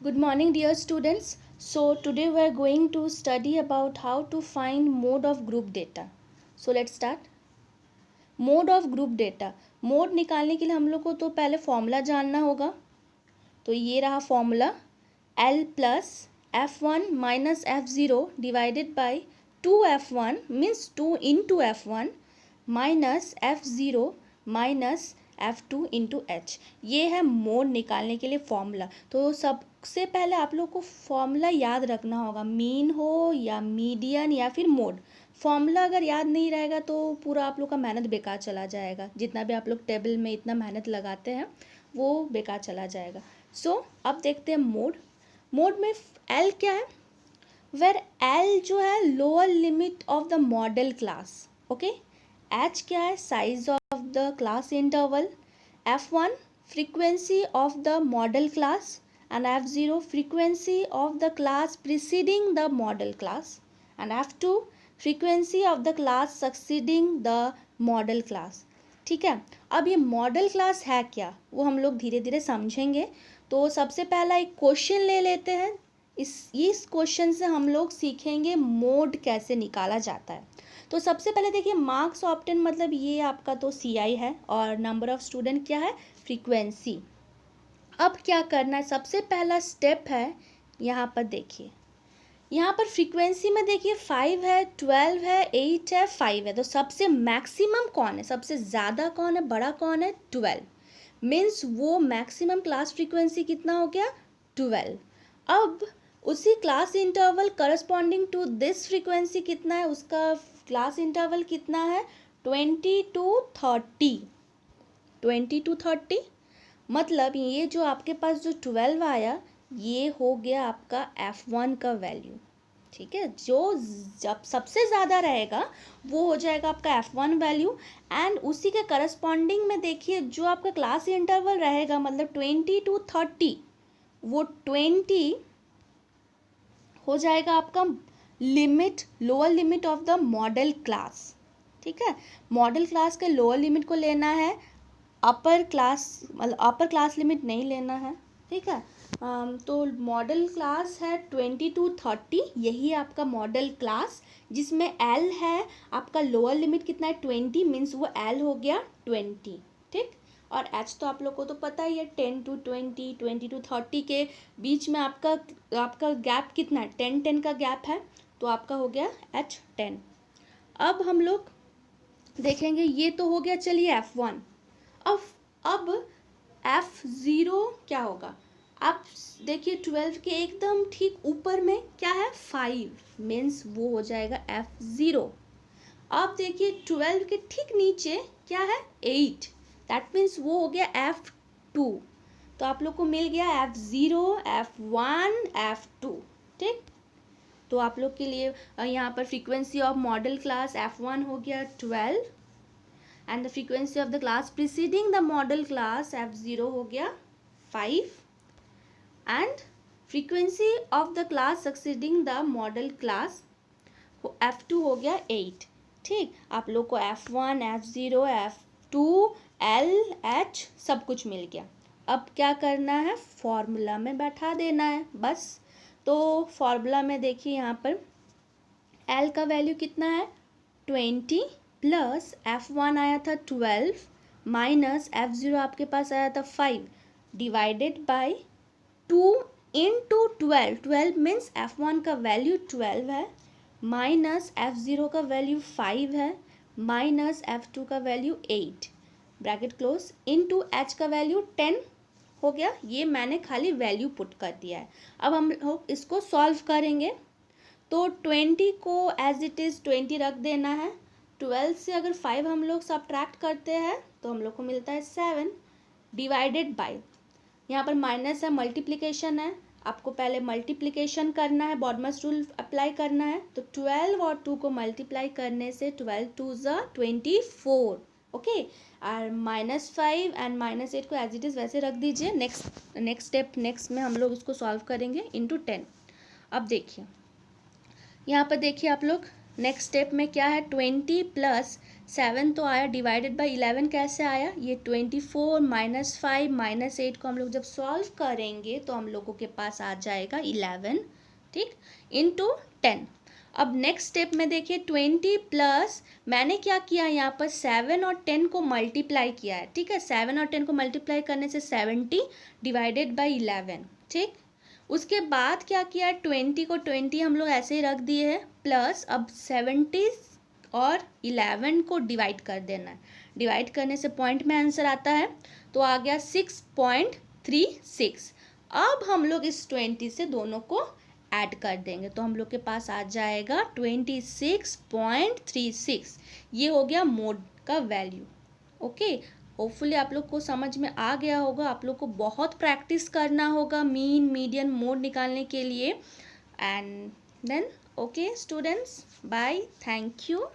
Good morning, dear students. So, today we are going to study about how to find mode of group data. So, let's start. Mode of group data. Mode निकालने के लिए हम लोग को तो पहले formula जानना होगा. तो ये रहा formula L plus F1 minus F0 divided by 2F1 means 2 into F1 minus F0 minus F2 into H. ये है मोड निकालने के लिए फॉर्मूला. तो सबसे पहले आप लोग को फॉर्मूला याद रखना होगा, मीन हो या मीडियन या फिर मोड. फॉर्मूला अगर याद नहीं रहेगा तो पूरा आप लोग का मेहनत बेकार चला जाएगा. जितना भी आप लोग टेबल में इतना मेहनत लगाते हैं वो बेकार चला जाएगा. सो अब देखते हैं मोड. मोड में एल क्या है? वेर एल जो है lower limit of the model class. Okay. H क्या है? Size of the class interval. F1 frequency of the model class and F0 frequency of the class preceding the model class and F2 frequency of the class succeeding the model class. ठीक है. अब ये model class है क्या वो हम लोग धीरे धीरे समझेंगे. तो सबसे पहला एक क्वेश्चन ले लेते हैं. इस क्वेश्चन से हम लोग सीखेंगे मोड कैसे निकाला जाता है. तो सबसे पहले देखिए, मार्क्स ऑब्टेन मतलब ये आपका तो CI है और नंबर ऑफ स्टूडेंट क्या है? फ्रीक्वेंसी. अब क्या करना है? सबसे पहला स्टेप है, यहाँ पर देखिए, यहाँ पर फ्रीक्वेंसी में देखिए 5 है, 12 है, 8 है, 5 है. तो सबसे मैक्सिमम कौन है? सबसे ज़्यादा कौन है? बड़ा कौन है? 12. मीन्स वो मैक्सिमम क्लास फ्रीक्वेंसी कितना हो गया? 12. अब उसी class interval corresponding to this frequency कितना है? उसका क्लास इंटरवल कितना है? 20 to 30. 20 to 30 मतलब ये जो आपके पास जो 12 आया ये हो गया आपका F1 का वैल्यू. ठीक है. जो जब सबसे ज़्यादा रहेगा वो हो जाएगा आपका F1 वैल्यू. एंड उसी के करस्पॉन्डिंग में देखिए जो आपका क्लास इंटरवल रहेगा मतलब 20 to 30, वो 20 हो जाएगा आपका limit, lower limit of the model class. ठीक है. मॉडल क्लास के लोअर लिमिट को लेना है, अपर क्लास मतलब अपर क्लास लिमिट नहीं लेना है. ठीक है. तो मॉडल क्लास है 20 to 30. यही आपका मॉडल क्लास जिसमें L है. आपका लोअर लिमिट कितना है? 20 मीन्स वो L हो गया 20. ठीक. और H तो आप लोग को तो पता ही है, 10 to 20, 20 to 30 के बीच में आपका गैप कितना है? 10 का गैप है. तो आपका हो गया H10. अब हम लोग देखेंगे, ये तो हो गया चलिए F1. अब F0 क्या होगा? आप देखिए 12 के एकदम ठीक ऊपर में क्या है? 5 मीन्स वो हो जाएगा F0. अब देखिए 12 के ठीक नीचे क्या है? 8. दैट मीन्स वो हो गया F2. तो आप लोग को मिल गया F0, F1, F2. ठीक. तो आप लोग के लिए यहाँ पर frequency of model class F1 हो गया 12 and the frequency of the class preceding the model class F0 हो गया 5 and frequency of the class succeeding the model class F2 हो गया 8. ठीक. आप लोग को F1, F0, F2, L, H सब कुछ मिल गया. अब क्या करना है? फॉर्मूला में बैठा देना है बस. तो फॉर्मूला में देखिए यहाँ पर L का वैल्यू कितना है? 20 प्लस F1 आया था 12 माइनस F0 आपके पास आया था 5 divided by 2 into 12. 12 means F1 का वैल्यू 12 है माइनस F0 का वैल्यू 5 है माइनस F2 का value 8 bracket close into H का वैल्यू 10 हो गया. ये मैंने खाली वैल्यू पुट कर दिया है. अब हम लोग इसको सॉल्व करेंगे. तो 20 को एज इट इज़ 20 रख देना है. 12 से अगर 5 हम लोग सब्ट्रैक्ट करते हैं तो हम लोग को मिलता है 7 डिवाइडेड बाय, यहाँ पर माइनस है, मल्टीप्लिकेशन है. आपको पहले मल्टीप्लिकेशन करना है, बॉडमस रूल अप्लाई करना है. तो 12 और 2 को मल्टीप्लाई करने से 12 2 ज़ा 24. ओके. और -5 एंड -8 को एज इट इज़ वैसे रख दीजिए. नेक्स्ट स्टेप में हम लोग उसको सॉल्व करेंगे इंटू 10. अब देखिए यहाँ पर देखिए आप लोग नेक्स्ट स्टेप में क्या है? 20 प्लस 7 तो आया, डिवाइडेड बाई 11 कैसे आया, ये 24 माइनस 5 माइनस 8 को हम लोग जब सॉल्व करेंगे तो हम लोगों के पास आ जाएगा 11, ठीक, इंटू 10। अब नेक्स्ट स्टेप में देखिए 20 प्लस मैंने क्या किया यहाँ पर 7 और 10 को मल्टीप्लाई किया है, ठीक है, 7 और 10 को मल्टीप्लाई करने से 70 डिवाइडेड बाई 11, ठीक। उसके बाद क्या किया, 20 को 20 हम लोग ऐसे ही रख दिए हैं, प्लस अब 70 और 11 को डिवाइड कर देना है, डिवाइड करने से पॉइंट में आंसर आता है, तो आ गया 6.36। अब हम लोग इस 20 से दोनों को ऐड कर देंगे तो हम लोग के पास आ जाएगा 26.36। ये हो गया मोड का वैल्यू। ओके, होपफुली आप लोग को समझ में आ गया होगा। आप लोग को बहुत प्रैक्टिस करना होगा मीन, मीडियन, मोड निकालने के लिए। And then okay students, bye, thank you.